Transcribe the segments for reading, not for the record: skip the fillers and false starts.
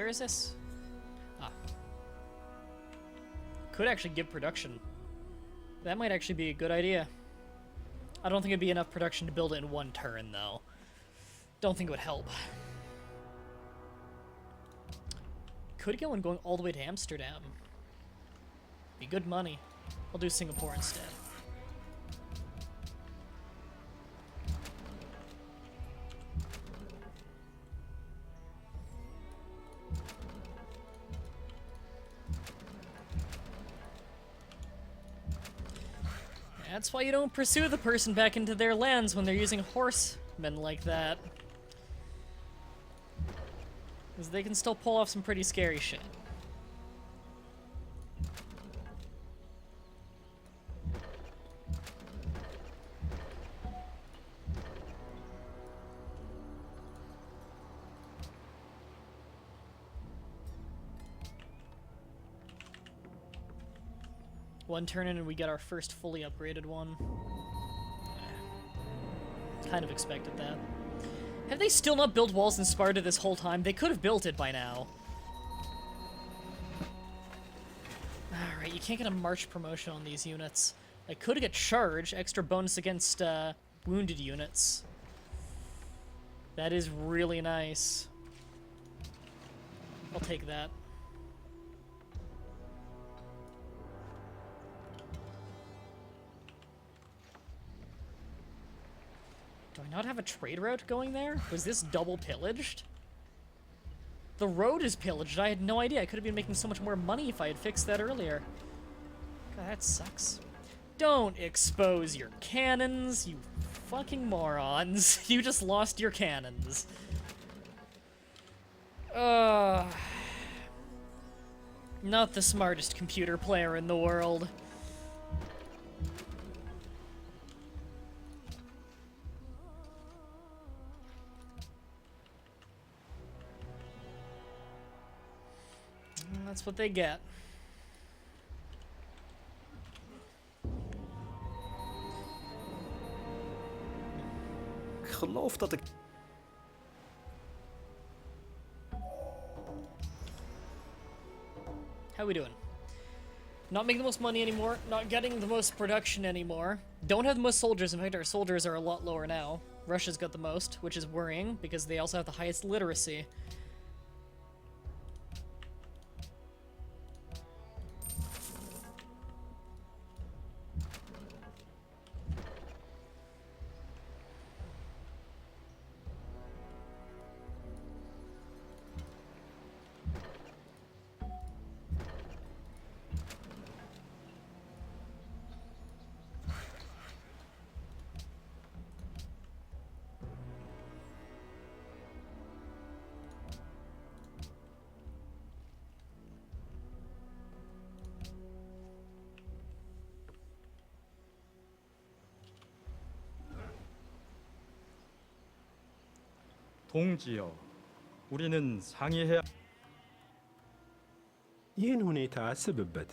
Where is this? Ah. Could actually give production. That might actually be a good idea. I don't think it'd be enough production to build it in one turn, though. Don't think it would help. Could get one going all the way to Amsterdam. Be good money. I'll do Singapore instead. That's why you don't pursue the person back into their lands when they're using horsemen like that. Because they can still pull off some pretty scary shit. One turn in and we get our first fully upgraded one. Kind of expected that. Have they still not built walls in Sparta this whole time? They could have built it by now. Alright, you can't get a march promotion on these units. I could get charge, extra bonus against wounded units. That is really nice. I'll take that. Do I not have a trade route going there? Was this double pillaged? The road is pillaged. I had no idea. I could have been making so much more money if I had fixed that earlier. God, that sucks. Don't expose your cannons, you fucking morons. You just lost your cannons. Not the smartest computer player in the world. That's what they get. Ik geloof dat ik... How we doing? Not making the most money anymore, not getting the most production anymore. Don't have the most soldiers. In fact, our soldiers are a lot lower now. Russia's got the most, which is worrying because they also have the highest literacy. 동지여, 우리는 상의해야 ይህን ሁኔታ አስብበት።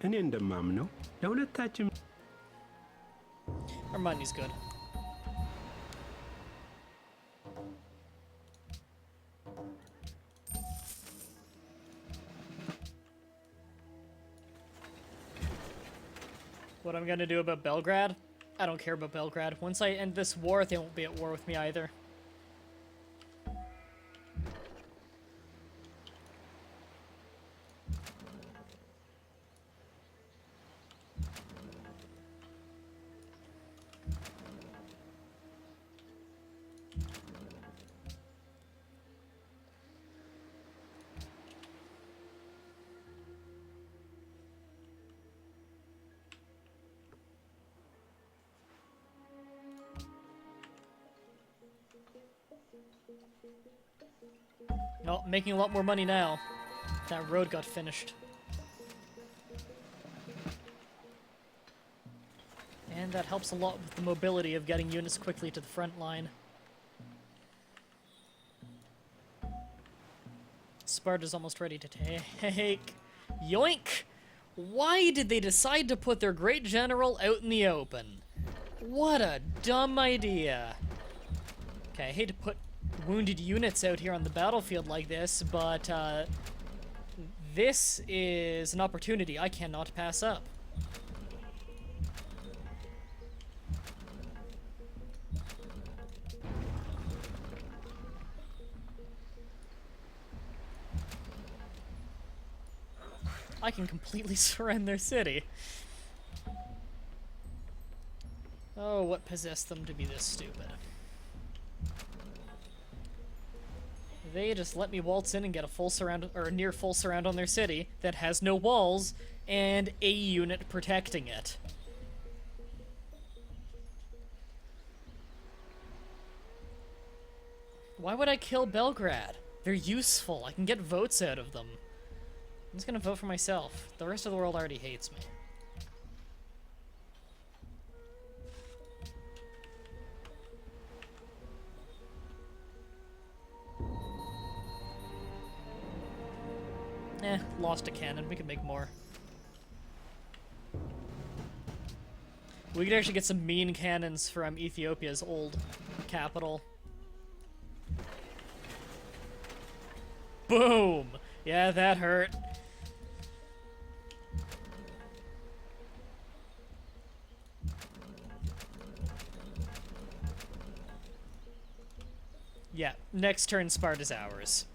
እኔ እንደማምነው ለሁለታችን Our money's good. What I'm gonna do about Belgrade? I don't care about Belgrade. Once I end this war, they won't be at war with me either. Oh, making a lot more money now. That road got finished. And that helps a lot with the mobility of getting units quickly to the front line. Sparta's almost ready to take. Yoink! Why did they decide to put their great general out in the open? What a dumb idea. Okay, I hate to put wounded units out here on the battlefield like this, but this is an opportunity I cannot pass up. I can completely surrender their city. Oh, what possessed them to be this stupid? They just let me waltz in and get a full surround, or a near full surround on their city that has no walls and a unit protecting it. Why would I kill Belgrade? They're useful. I can get votes out of them. I'm just gonna vote for myself. The rest of the world already hates me. Lost a cannon. We could make more. We could actually get some mean cannons from Ethiopia's old capital. Boom! Yeah, that hurt. Yeah, next turn Sparta's ours.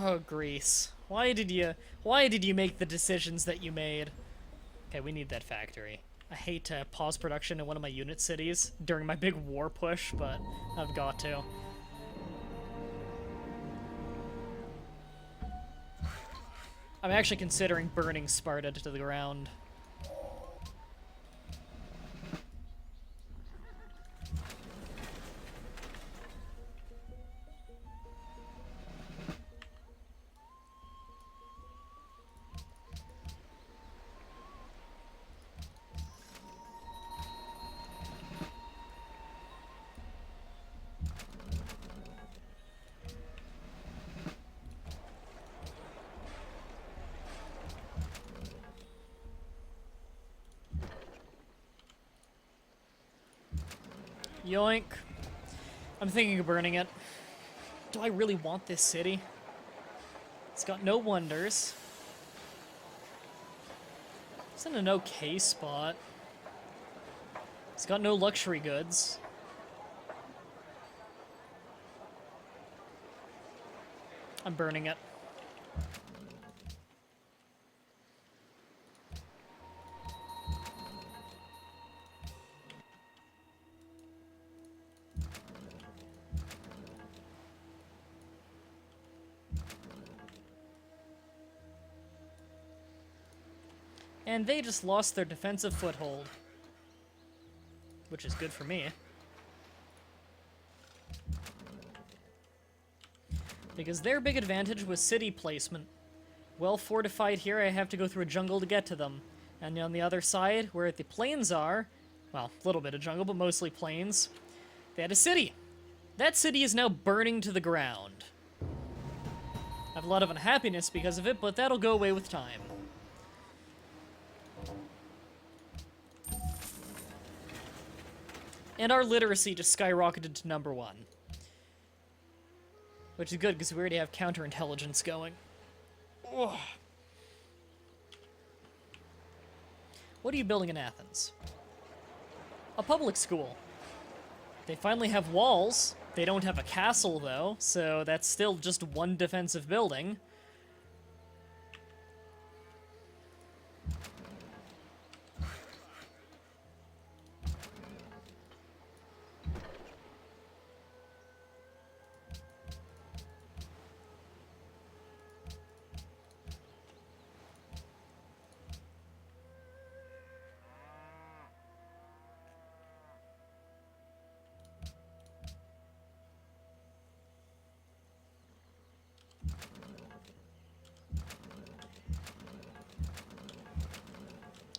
Oh, Greece. Why did you make the decisions that you made? Okay, we need that factory. I hate to pause production in one of my unit cities during my big war push, but I've got to. I'm actually considering burning Sparta to the ground. Yoink. I'm thinking of burning it. Do I really want this city? It's got no wonders. It's in an okay spot. It's got no luxury goods. I'm burning it. And they just lost their defensive foothold. Which is good for me. Because their big advantage was city placement. Well fortified here, I have to go through a jungle to get to them. And on the other side, where the plains are, well, a little bit of jungle, but mostly plains, they had a city. That city is now burning to the ground. I have a lot of unhappiness because of it, but that'll go away with time. And our literacy just skyrocketed to #1. Which is good, because we already have counterintelligence going. Ugh. What are you building in Athens? A public school. They finally have walls. They don't have a castle, though, so that's still just one defensive building.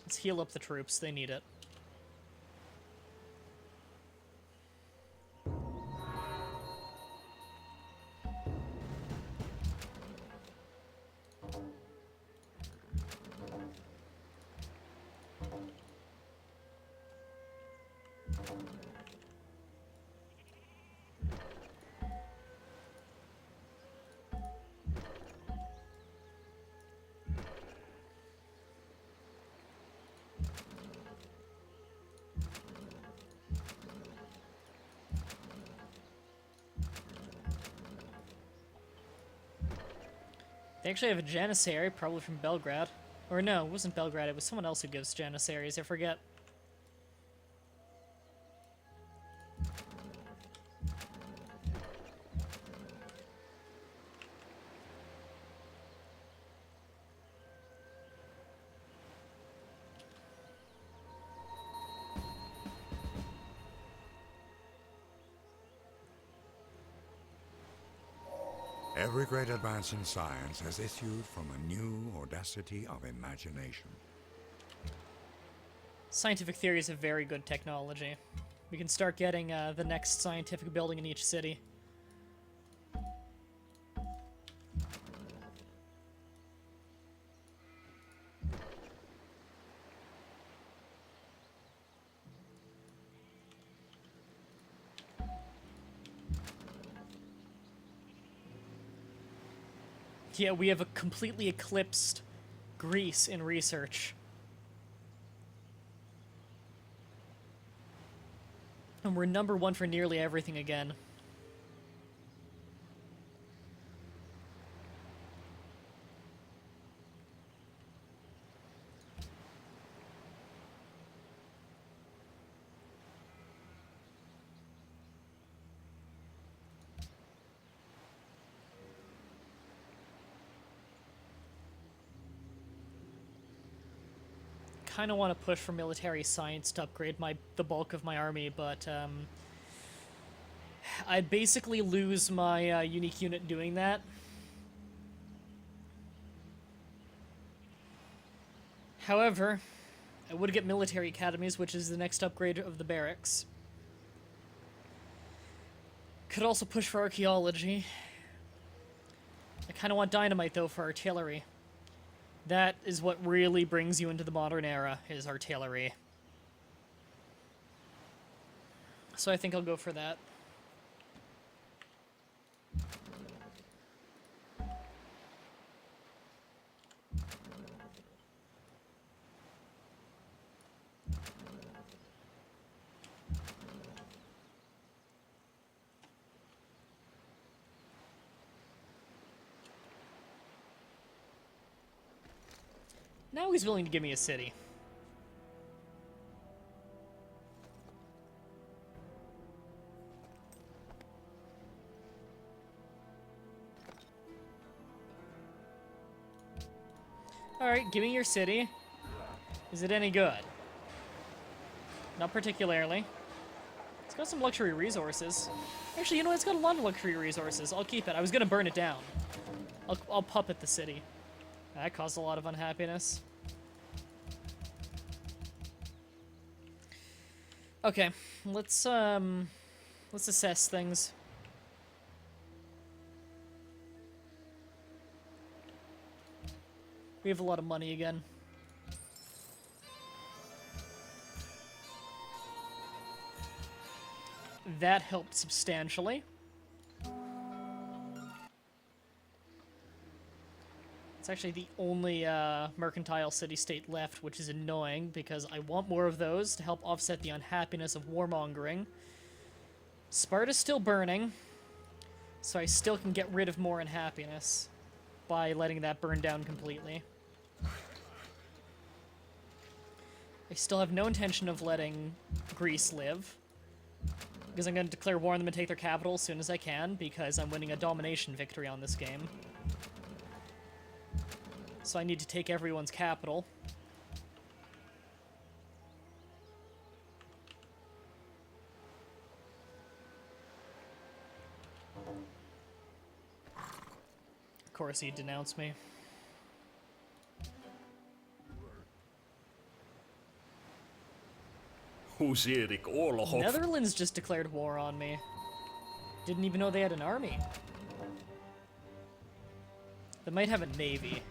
Let's heal up the troops. They need it. They actually have a Janissary, probably from Belgrade. Or no, it wasn't Belgrade, it was someone else who gives Janissaries, I forget. Every great advance in science has issued from a new audacity of imagination. Scientific theory is a very good technology. We can start getting the next scientific building in each city. Yeah, we have a completely eclipsed Greece in research. And we're #1 for nearly everything again. Kind of want to push for military science to upgrade the bulk of my army, but I'd basically lose my unique unit doing that. However, I would get military academies, which is the next upgrade of the barracks. Could also push for archaeology. I kind of want dynamite, though, for artillery. That is what really brings you into the modern era, is artillery. So I think I'll go for that. Now he's willing to give me a city. Alright, give me your city. Is it any good? Not particularly. It's got some luxury resources. Actually, you know what? It's got a lot of luxury resources. I'll keep it. I was gonna burn it down. I'll puppet the city. That caused a lot of unhappiness. Okay, let's assess things. We have a lot of money again. That helped substantially. It's actually the only mercantile city-state left, which is annoying, because I want more of those to help offset the unhappiness of warmongering. Sparta's still burning, so I still can get rid of more unhappiness by letting that burn down completely. I still have no intention of letting Greece live, because I'm going to declare war on them and take their capital as soon as I can, because I'm winning a domination victory on this game. So I need to take everyone's capital. Of course he'd denounce me. Netherlands just declared war on me. Didn't even know they had an army. They might have a navy.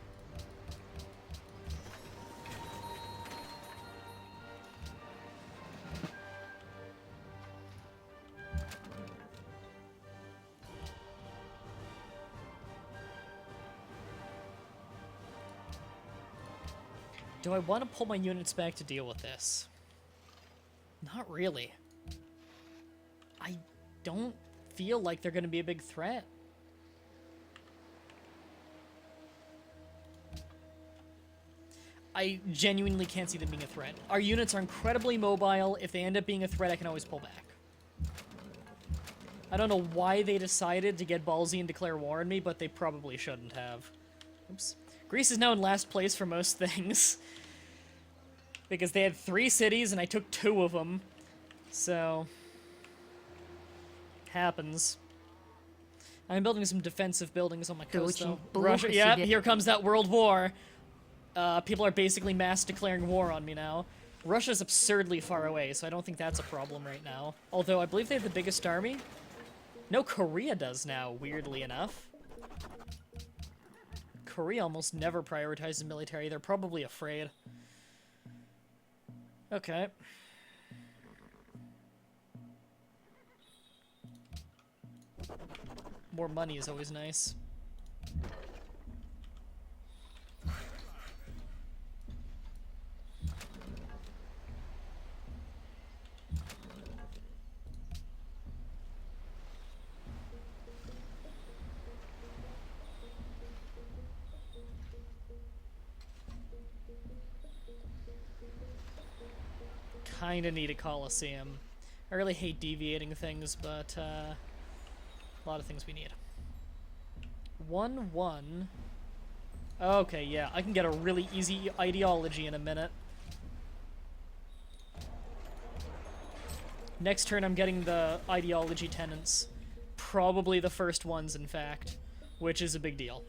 Do I want to pull my units back to deal with this? Not really. I don't feel like they're going to be a big threat. I genuinely can't see them being a threat. Our units are incredibly mobile. If they end up being a threat, I can always pull back. I don't know why they decided to get ballsy and declare war on me, but they probably shouldn't have. Oops. Greece is now in last place for most things. Because they had 3 cities and I took 2 of them. So... happens. I'm building some defensive buildings on my coast, though. Russia, yeah, here comes that world war. People are basically mass declaring war on me now. Russia's absurdly far away, so I don't think that's a problem right now. Although, I believe they have the biggest army. No, Korea does now, weirdly enough. Korea almost never prioritizes military. They're probably afraid. Okay. More money is always nice. Kinda need a Coliseum. I really hate deviating things, but a lot of things we need. 1-1. Okay, yeah, I can get a really easy ideology in a minute. Next turn I'm getting the ideology tenants. Probably the first ones, in fact, which is a big deal.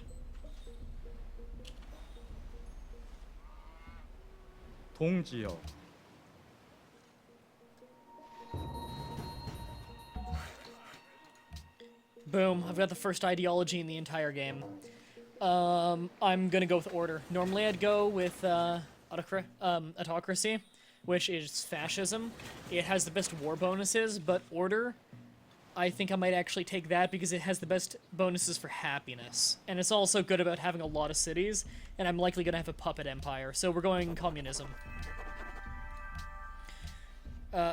동지역. Boom, I've got the first ideology in the entire game. I'm gonna go with order. Normally I'd go with autocracy, which is fascism. It has the best war bonuses, but order, I think I might actually take that because it has the best bonuses for happiness. And it's also good about having a lot of cities, and I'm likely gonna have a puppet empire, so we're going communism.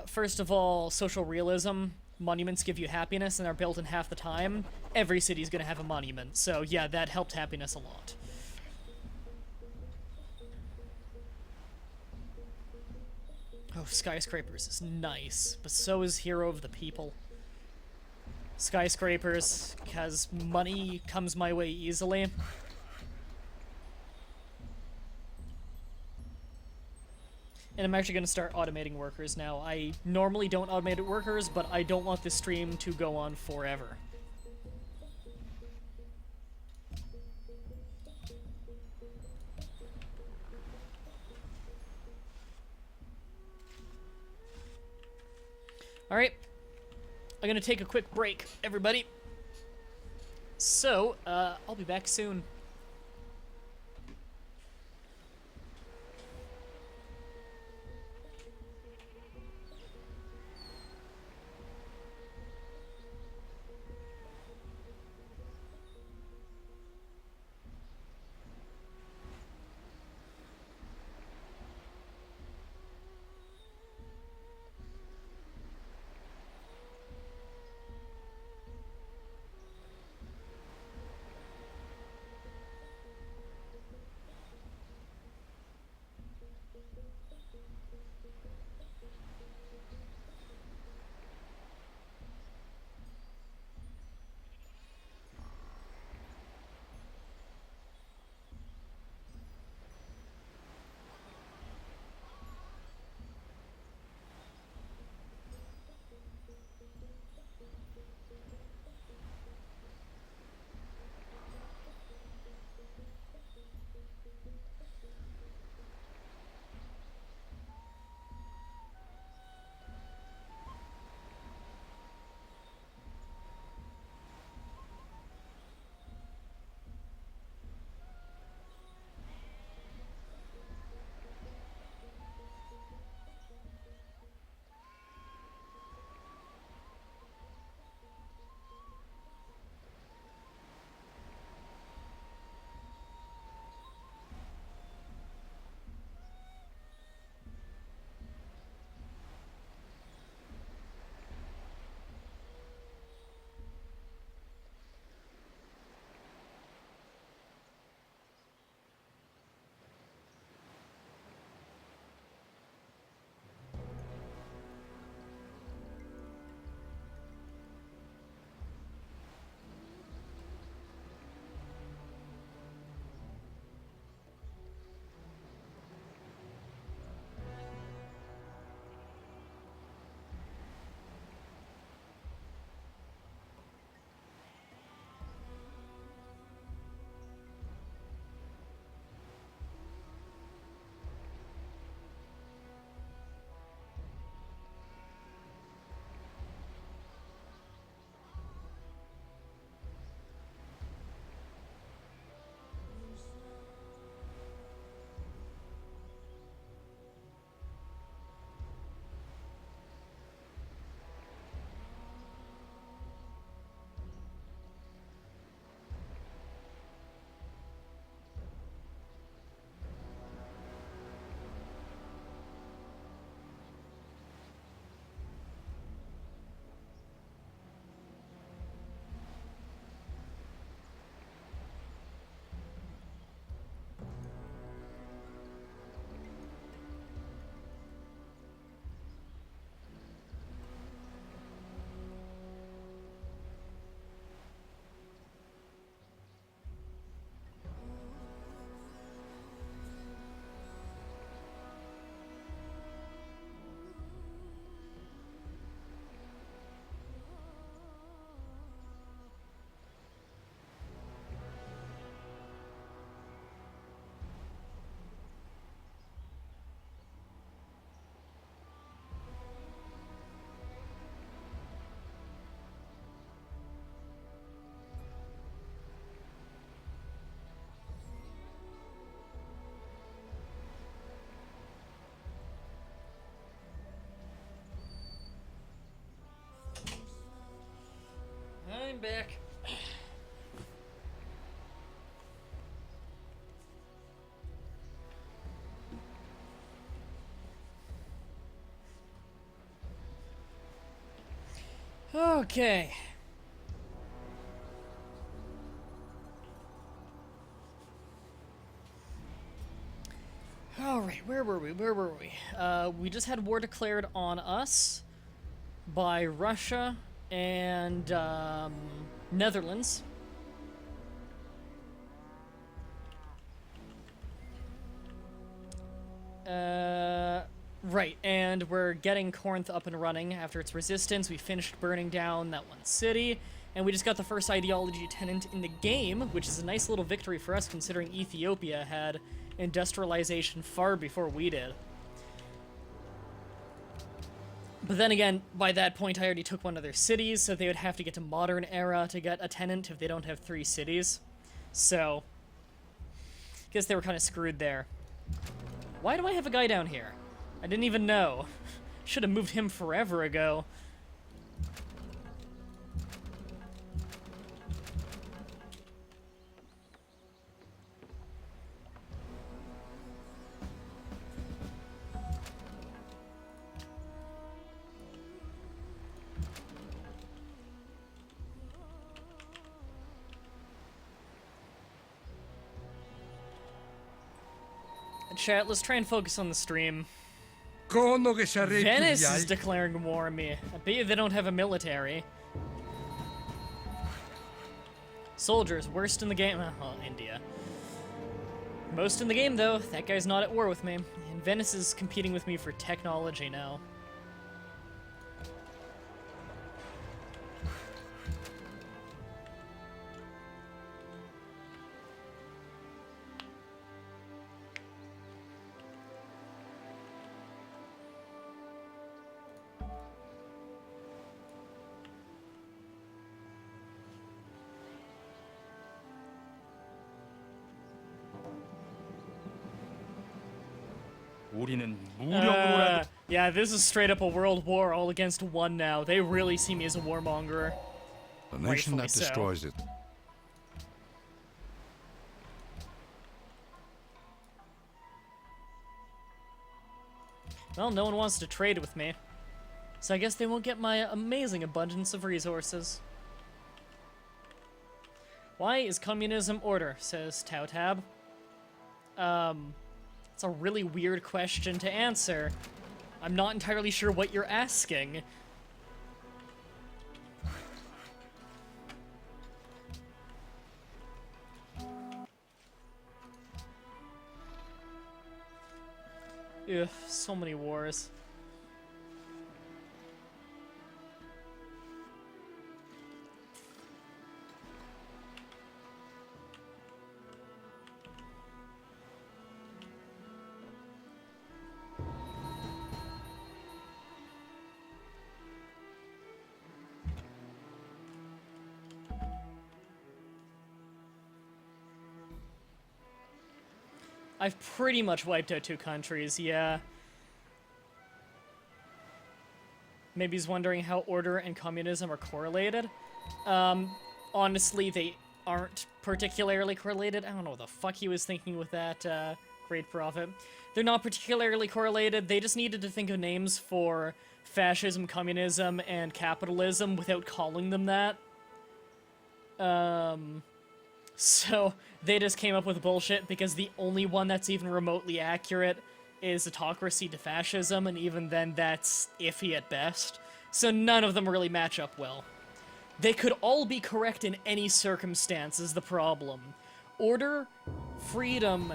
First of all, social realism. Monuments give you happiness and are built in half the time. Every city's gonna have a monument, so yeah, that helped happiness a lot. Oh, Skyscrapers is nice, but so is Hero of the People. Skyscrapers, because money comes my way easily. And I'm actually going to start automating workers now. I normally don't automate workers, but I don't want this stream to go on forever. Alright. I'm going to take a quick break, everybody. So, I'll be back soon. back. Okay. Alright, where were we? We just had war declared on us by Russia and Netherlands. Right, and we're getting Corinth up and running after its resistance. We finished burning down that one city, and we just got the first ideology tenant in the game, which is a nice little victory for us considering Ethiopia had industrialization far before we did. But then again, by that point I already took one of their cities, so they would have to get to modern era to get a tenant if they don't have 3 cities. So, I guess they were kind of screwed there. Why do I have a guy down here? I didn't even know. Should have moved him forever ago. Chat, let's try and focus on the stream. Venice is declaring war on me. I bet you they don't have a military. Soldiers, worst in the game. Well, India. Most in the game, though. That guy's not at war with me. And Venice is competing with me for technology now. 우리는 무력으로라도 Yeah, this is straight up a world war all against one now. They really see me as a warmonger. The nation that Rightfully so. destroys it. Well, no one wants to trade with me. So I guess they won't get my amazing abundance of resources. Why is communism order, says Tautab. It's a really weird question to answer. I'm not entirely sure what you're asking. Ugh, so many wars. I've pretty much wiped out 2 countries, yeah. Maybe he's wondering how order and communism are correlated. Honestly, they aren't particularly correlated. I don't know what the fuck he was thinking with that, great prophet. They're not particularly correlated. They just needed to think of names for fascism, communism, and capitalism without calling them that. So they just came up with bullshit because the only one that's even remotely accurate is autocracy to fascism, and even then that's iffy at best. So none of them really match up well. They could all be correct in any circumstance is the problem. Order, freedom,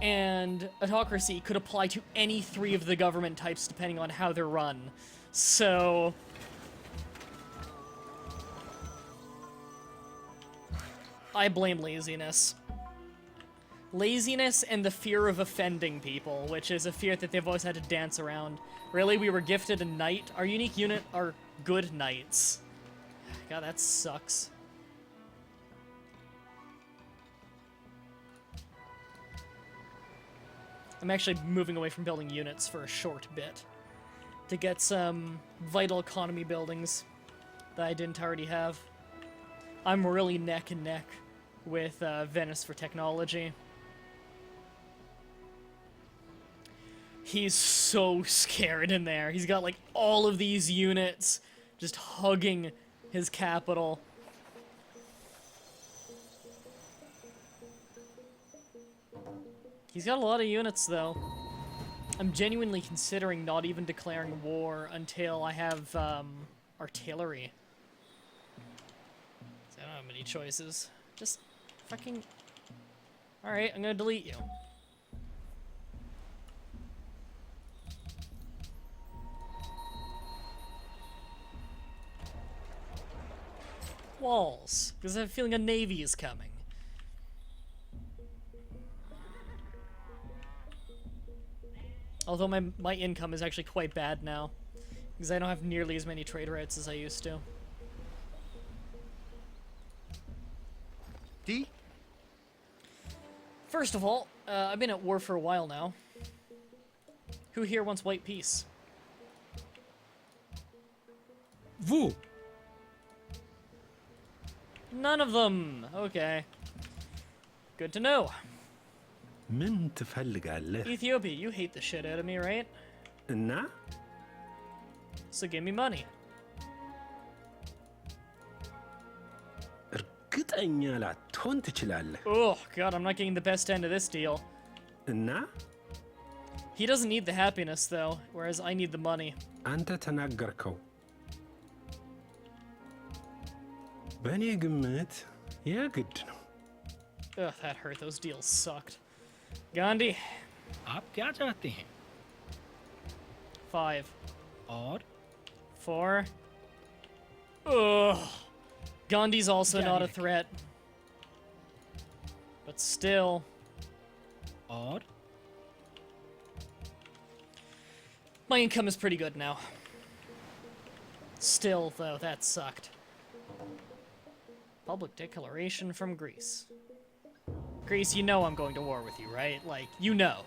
and autocracy could apply to any 3 of the government types depending on how they're run. So I blame laziness. Laziness and the fear of offending people, which is a fear that they've always had to dance around. Really, we were gifted a knight. Our unique unit are good knights. God, that sucks. I'm actually moving away from building units for a short bit to get some vital economy buildings that I didn't already have. I'm really neck and neck with Venice for technology. He's so scared in there. He's got like all of these units just hugging his capital. He's got a lot of units though. I'm genuinely considering not even declaring war until I have artillery. So I don't have many choices. Just fucking... Alright, I'm gonna delete you. Walls, because I have a feeling a navy is coming. Although my income is actually quite bad now, because I don't have nearly as many trade routes as I used to. D? First of all, I've been at war for a while now. Who here wants white peace? Vous! None of them! Okay. Good to know. من تفلقالله؟ Ethiopia, you hate the shit out of me, right? እና? So give me money. እርግጠኛ ላትሆን ትችላለህ። Oh, God, I'm not getting the best end of this deal. እና? He doesn't need the happiness, though, whereas I need the money. አንተ ተናገርከው። በእኔ ግምት የግድ ነው። Ugh, that hurt. Those deals sucked. Gandhi, आप क्या चाहते हैं? 5. और 4. Ugh. Gandhi's also not a threat. But still. और My income is pretty good now. Still, though, that sucked. Public declaration from Greece. Greece, you know I'm going to war with you, right? Like, you know.